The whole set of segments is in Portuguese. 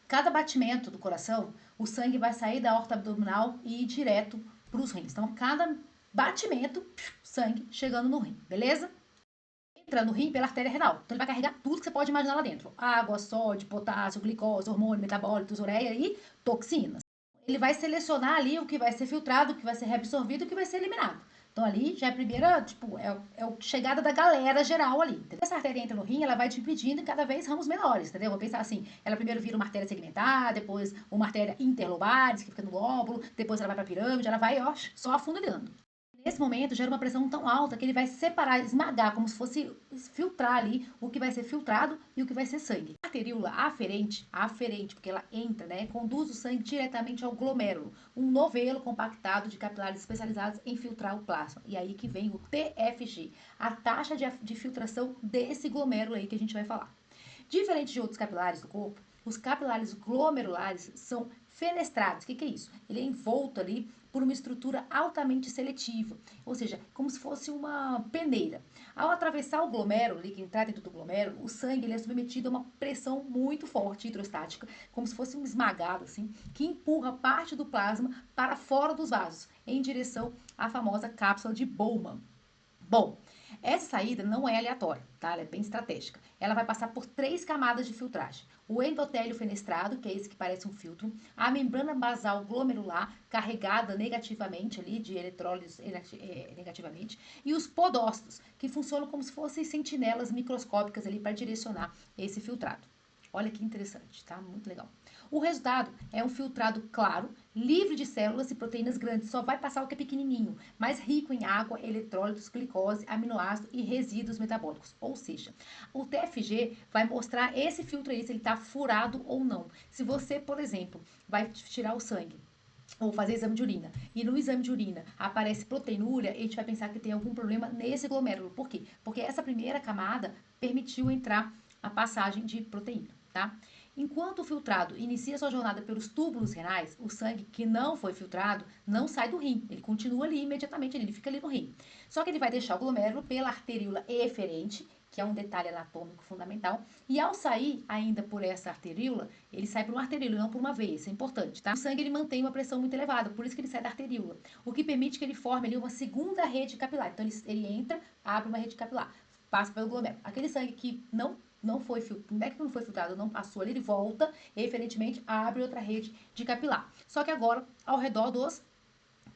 Cada batimento do coração, o sangue vai sair da aorta abdominal e ir direto para os rins. Então, cada batimento, sangue chegando no rim, beleza? Entra no rim pela artéria renal. Então, ele vai carregar tudo que você pode imaginar lá dentro: água, sódio, potássio, glicose, hormônio, metabólitos, ureia e toxinas. Ele vai selecionar ali o que vai ser filtrado, o que vai ser reabsorvido e o que vai ser eliminado. Então, ali já é a primeira, tipo, é a chegada da galera geral ali. Entendeu? Essa artéria entra no rim, ela vai dividindo em cada vez ramos menores, entendeu? Vou pensar assim, ela primeiro vira uma artéria segmentar, depois uma artéria interlobares, que fica no lóbulo, depois ela vai para a pirâmide, ela vai, ó, só afundilando. Nesse momento, gera uma pressão tão alta que ele vai separar, esmagar, como se fosse filtrar ali o que vai ser filtrado e o que vai ser sangue. A arteríola aferente, porque ela entra, né, conduz o sangue diretamente ao glomérulo, um novelo compactado de capilares especializados em filtrar o plasma. E aí que vem o TFG, a taxa de filtração desse glomérulo aí que a gente vai falar. Diferente de outros capilares do corpo, os capilares glomerulares são fenestrados. O que é isso? Ele é envolto ali por uma estrutura altamente seletiva, ou seja, como se fosse uma peneira. Ao atravessar o glomérulo, ali que entrar dentro do glomérulo, o sangue ele é submetido a uma pressão muito forte hidrostática, como se fosse um esmagado assim, que empurra parte do plasma para fora dos vasos, em direção à famosa cápsula de Bowman. Bom, essa saída não é aleatória, tá? Ela é bem estratégica. Ela vai passar por 3 camadas de filtragem. O endotélio fenestrado, que é esse que parece um filtro, a membrana basal glomerular, carregada negativamente ali, de eletrólitos negativamente, e os podócitos, que funcionam como se fossem sentinelas microscópicas ali para direcionar esse filtrado. Olha que interessante, tá? Muito legal. O resultado é um filtrado claro, livre de células e proteínas grandes, só vai passar o que é pequenininho, mas rico em água, eletrólitos, glicose, aminoácidos e resíduos metabólicos. Ou seja, o TFG vai mostrar esse filtro aí, se ele está furado ou não. Se você, por exemplo, vai tirar o sangue ou fazer exame de urina, e no exame de urina aparece proteinúria, a gente vai pensar que tem algum problema nesse glomérulo. Por quê? Porque essa primeira camada permitiu entrar a passagem de proteína, tá? Enquanto o filtrado inicia sua jornada pelos túbulos renais, o sangue que não foi filtrado não sai do rim, ele continua ali imediatamente, ele fica ali no rim. Só que ele vai deixar o glomérulo pela arteríola eferente, que é um detalhe anatômico fundamental, e ao sair ainda por essa arteríola, ele sai por uma arteríola, não por uma veia, isso é importante, tá? O sangue ele mantém uma pressão muito elevada, por isso que ele sai da arteríola, o que permite que ele forme ali uma segunda rede capilar. Então ele entra, abre uma rede capilar, passa pelo glomérulo. Aquele sangue que não foi filtrado, não é que não foi filtrado, não passou ali, ele volta, eferentemente abre outra rede de capilar. Só que agora ao redor dos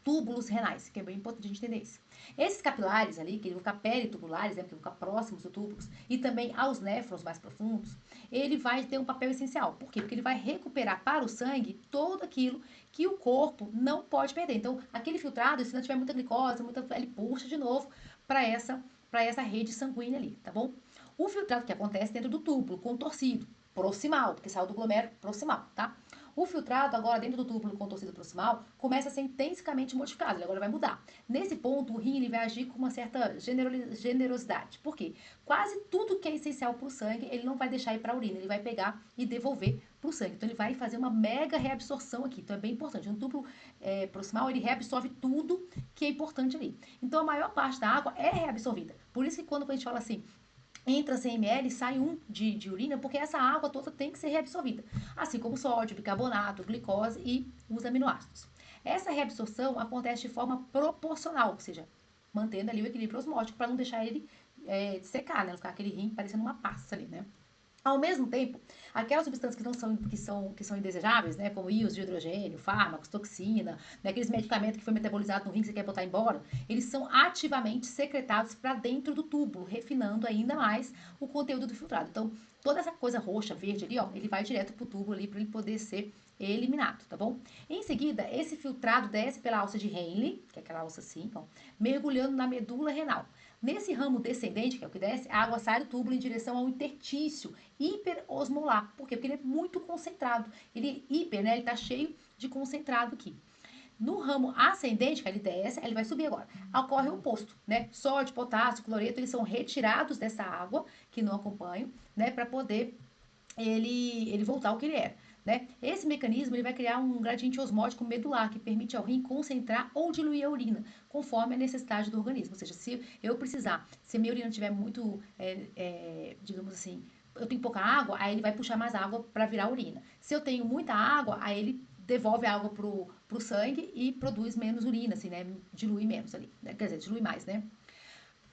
túbulos renais, que é bem importante a gente entender isso. Esses capilares ali, que vão ficar peritubulares, né, porque vão ficar próximos dos túbulos, e também aos néfrons mais profundos, ele vai ter um papel essencial. Por quê? Porque ele vai recuperar para o sangue todo aquilo que o corpo não pode perder. Então, aquele filtrado, se não tiver muita glicose, ele puxa de novo para essa rede sanguínea ali, tá bom? O filtrado que acontece dentro do túbulo, contorcido, proximal, porque saiu do glomérulo proximal, tá? O filtrado, agora dentro do túbulo com torcida proximal, começa a ser intensivamente modificado, ele agora vai mudar. Nesse ponto, o rim ele vai agir com uma certa generosidade. Por quê? Quase tudo que é essencial para o sangue, ele não vai deixar ir para a urina, ele vai pegar e devolver para o sangue. Então, ele vai fazer uma mega reabsorção aqui. Então, é bem importante. Um túbulo proximal, ele reabsorve tudo que é importante ali. Então, a maior parte da água é reabsorvida. Por isso que quando a gente fala assim, entra 100 ml, sai 1 de urina, porque essa água toda tem que ser reabsorvida, assim como sódio, bicarbonato, glicose e os aminoácidos. Essa reabsorção acontece de forma proporcional, ou seja, mantendo ali o equilíbrio osmótico para não deixar ele secar, né? Não ficar aquele rim parecendo uma pasta ali, né? Ao mesmo tempo, aquelas substâncias que são indesejáveis, né, como íons de hidrogênio, fármacos, toxina, né, aqueles medicamentos que foi metabolizado no rim que você quer botar embora, eles são ativamente secretados para dentro do túbulo, refinando ainda mais o conteúdo do filtrado. Então, toda essa coisa roxa, verde ali, ó, ele vai direto para o túbulo ali para ele poder ser eliminado, tá bom? Em seguida, esse filtrado desce pela alça de Henle, que é aquela alça assim, ó, mergulhando na medula renal. Nesse ramo descendente, que é o que desce, a água sai do túbulo em direção ao intertício hiperosmolar. Por quê? Porque ele é muito concentrado. Ele hiper, né? Ele está cheio de concentrado aqui. No ramo ascendente, que ele desce, ele vai subir agora. Ocorre o oposto, né? Sódio, potássio, cloreto, eles são retirados dessa água que não acompanham, né? Para poder ele voltar ao que ele era. Né? Esse mecanismo ele vai criar um gradiente osmótico medular que permite ao rim concentrar ou diluir a urina, conforme a necessidade do organismo. Ou seja, se eu precisar, se a minha urina estiver muito, digamos assim, eu tenho pouca água, aí ele vai puxar mais água para virar urina. Se eu tenho muita água, aí ele devolve a água pro sangue e produz menos urina, assim, né? Dilui menos ali, né? Quer dizer, dilui mais, né?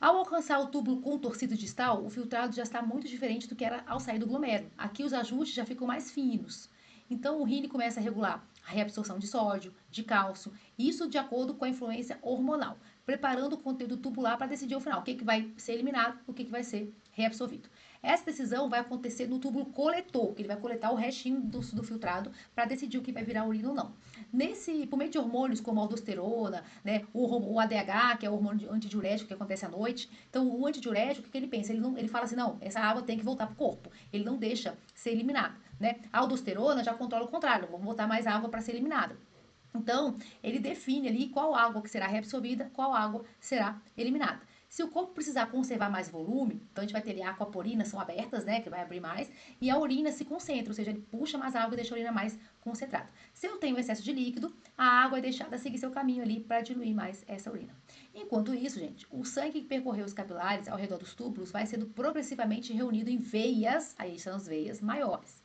Ao alcançar o túbulo contorcido distal, o filtrado já está muito diferente do que era ao sair do glomérulo. Aqui os ajustes já ficam mais finos. Então o rim começa a regular a reabsorção de sódio, de cálcio, isso de acordo com a influência hormonal, preparando o conteúdo tubular para decidir ao final o que vai ser eliminado, o que vai ser reabsorvido. Essa decisão vai acontecer no túbulo coletor, que ele vai coletar o restinho do filtrado para decidir o que vai virar urina ou não. Por meio de hormônios como a aldosterona, né, o ADH, que é o hormônio antidiurético que acontece à noite. Então, o antidiurético, o que ele pensa? Ele fala assim, não, essa água tem que voltar para o corpo. Ele não deixa ser eliminada. Né? A aldosterona já controla o contrário, vamos botar mais água para ser eliminada. Então, ele define ali qual água que será reabsorvida, qual água será eliminada. Se o corpo precisar conservar mais volume, então a gente vai ter ali a aquaporina, são abertas, né, que vai abrir mais, e a urina se concentra, ou seja, ele puxa mais água e deixa a urina mais concentrada. Se eu tenho excesso de líquido, a água é deixada seguir seu caminho ali para diluir mais essa urina. Enquanto isso, gente, o sangue que percorreu os capilares ao redor dos túbulos vai sendo progressivamente reunido em veias, aí são as veias maiores.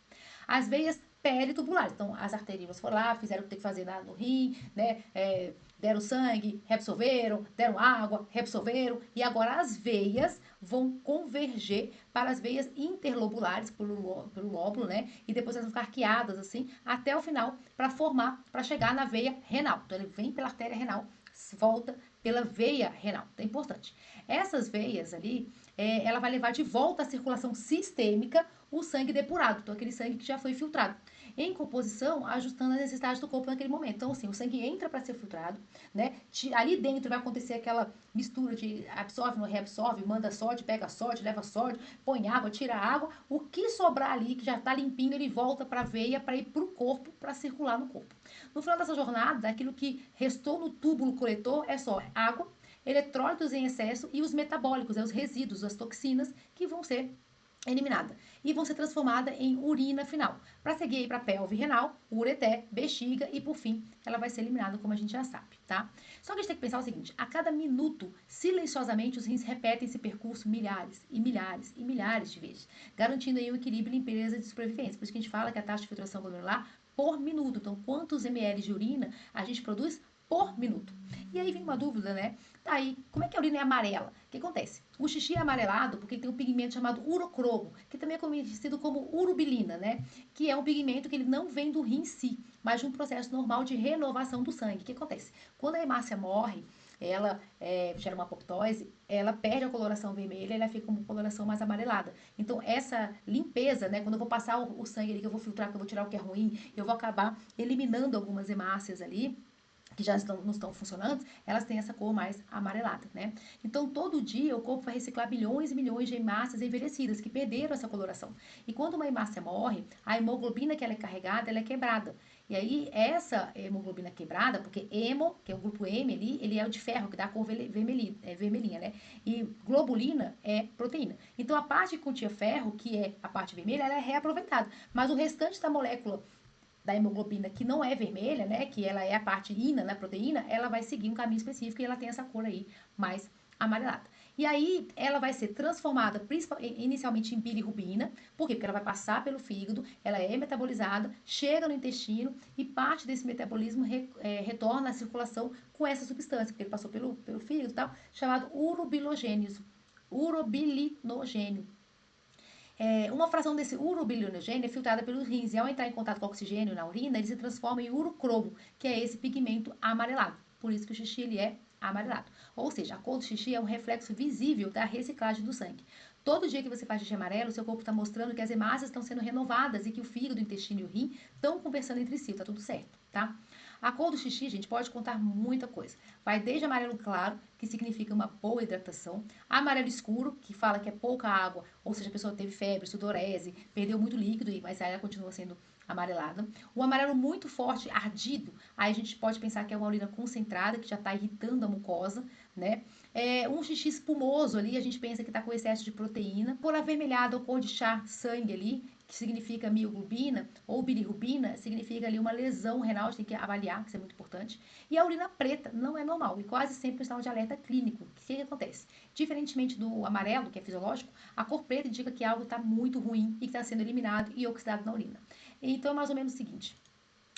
As veias peritubulares. Então, as arterias foram lá, fizeram o que tem que fazer no rim, né? Deram sangue, reabsorveram, deram água, reabsorveram. E agora as veias vão converger para as veias interlobulares, pelo lóbulo, né? E depois elas vão ficar arqueadas, assim, até o final, para chegar na veia renal. Então, ele vem pela artéria renal, volta pela veia renal. Então, é importante. Essas veias ali, ela vai levar de volta à circulação sistêmica o sangue depurado, então aquele sangue que já foi filtrado. Em composição, ajustando as necessidades do corpo naquele momento. Então, assim, o sangue entra para ser filtrado, né? Ali dentro vai acontecer aquela mistura de absorve, não reabsorve, manda sódio, pega sódio, leva sódio, põe água, tira água. O que sobrar ali, que já está limpinho, ele volta para a veia para ir para o corpo, para circular no corpo. No final dessa jornada, aquilo que restou no túbulo coletor é só água, eletrólitos em excesso e os metabólicos, os resíduos, as toxinas que vão ser eliminada e vão ser transformadas em urina final, para seguir aí para pelve renal, ureter, bexiga e por fim ela vai ser eliminada como a gente já sabe, tá? Só que a gente tem que pensar o seguinte, a cada minuto, silenciosamente os rins repetem esse percurso milhares e milhares e milhares de vezes, garantindo aí um equilíbrio e limpeza de sobrevivência. Por isso que a gente fala que a taxa de filtração glomerular por minuto, então quantos ml de urina a gente produz por minuto. E aí vem uma dúvida, né? Tá aí, como é que a urina é amarela? O que acontece? O xixi é amarelado porque ele tem um pigmento chamado urocromo, que também é conhecido como urobilina, né? Que é um pigmento que ele não vem do rim em si, mas de um processo normal de renovação do sangue. O que acontece? Quando a hemácia morre, ela gera uma apoptose, ela perde a coloração vermelha, ela fica com uma coloração mais amarelada. Então, essa limpeza, né, quando eu vou passar o sangue ali, que eu vou filtrar, que eu vou tirar o que é ruim, eu vou acabar eliminando algumas hemácias ali, que já não estão funcionando, elas têm essa cor mais amarelada, né? Então, todo dia o corpo vai reciclar bilhões e milhões de hemácias envelhecidas que perderam essa coloração. E quando uma hemácia morre, a hemoglobina que ela é carregada, ela é quebrada. E aí, essa hemoglobina quebrada, porque hemo, que é o grupo M ali, ele é o de ferro, que dá a cor vermelhinha, né? E globulina é proteína. Então, a parte que continha ferro, que é a parte vermelha, ela é reaproveitada. Mas o restante da molécula da hemoglobina que não é vermelha, né, que ela é a parte ina, né, proteína, ela vai seguir um caminho específico e ela tem essa cor aí mais amarelada. E aí ela vai ser transformada inicialmente em bilirrubina, por quê? Porque ela vai passar pelo fígado, ela é metabolizada, chega no intestino e parte desse metabolismo retorna à circulação com essa substância, porque ele passou pelo fígado e tal, chamado urobilinogênio. Urobilinogênio. Uma fração desse urobilinogênio é filtrada pelos rins e ao entrar em contato com o oxigênio na urina, ele se transforma em urocromo, que é esse pigmento amarelado. Por isso que o xixi ele é amarelado. Ou seja, a cor do xixi é um reflexo visível da reciclagem do sangue. Todo dia que você faz xixi amarelo, seu corpo está mostrando que as hemácias estão sendo renovadas e que o fígado, o intestino e o rim estão conversando entre si, tá tudo certo, tá? A cor do xixi, gente, pode contar muita coisa. Vai desde amarelo claro, que significa uma boa hidratação, amarelo escuro, que fala que é pouca água, ou seja, a pessoa teve febre, sudorese, perdeu muito líquido, mas ela continua sendo amarelada. O amarelo muito forte, ardido, aí a gente pode pensar que é uma urina concentrada, que já está irritando a mucosa, né? Um xixi espumoso ali, a gente pensa que está com excesso de proteína. Por avermelhado ou cor de chá, sangue ali, que significa mioglobina, ou bilirrubina, significa ali uma lesão renal, a gente tem que avaliar, que isso é muito importante. E a urina preta não é normal, e quase sempre um sinal de alerta clínico. O que acontece? Diferentemente do amarelo, que é fisiológico, a cor preta indica que algo está muito ruim e que está sendo eliminado e oxidado na urina. Então, é mais ou menos o seguinte.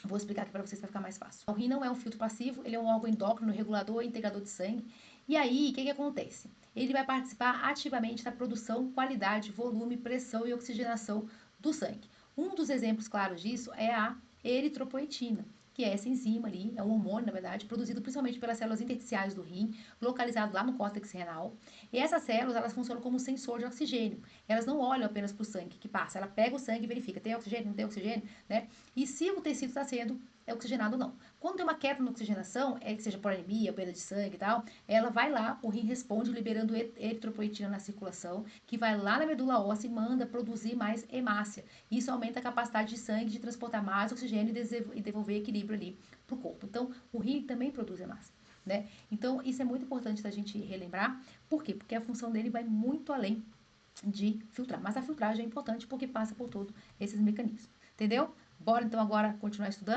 Vou explicar aqui para vocês para ficar mais fácil. O rim não é um filtro passivo, ele é um órgão endócrino, regulador e integrador de sangue. E aí, o que acontece? Ele vai participar ativamente da produção, qualidade, volume, pressão e oxigenação do sangue. Um dos exemplos claros disso é a eritropoetina, que é essa enzima ali, é um hormônio, na verdade, produzido principalmente pelas células intersticiais do rim, localizado lá no córtex renal. E essas células, elas funcionam como um sensor de oxigênio. Elas não olham apenas para o sangue que passa, ela pega o sangue e verifica, tem oxigênio, não tem oxigênio, né? E se o tecido está sendo oxigenado ou não. Quando tem uma queda na oxigenação, que seja por anemia, perda de sangue e tal, ela vai lá, o rim responde liberando eritropoetina na circulação, que vai lá na medula óssea e manda produzir mais hemácia. Isso aumenta a capacidade de sangue de transportar mais oxigênio e devolver equilíbrio ali para o corpo. Então, o rim também produz hemácia. Né? Então, isso é muito importante da gente relembrar. Por quê? Porque a função dele vai muito além de filtrar. Mas a filtragem é importante porque passa por todos esses mecanismos. Entendeu? Bora então agora continuar estudando?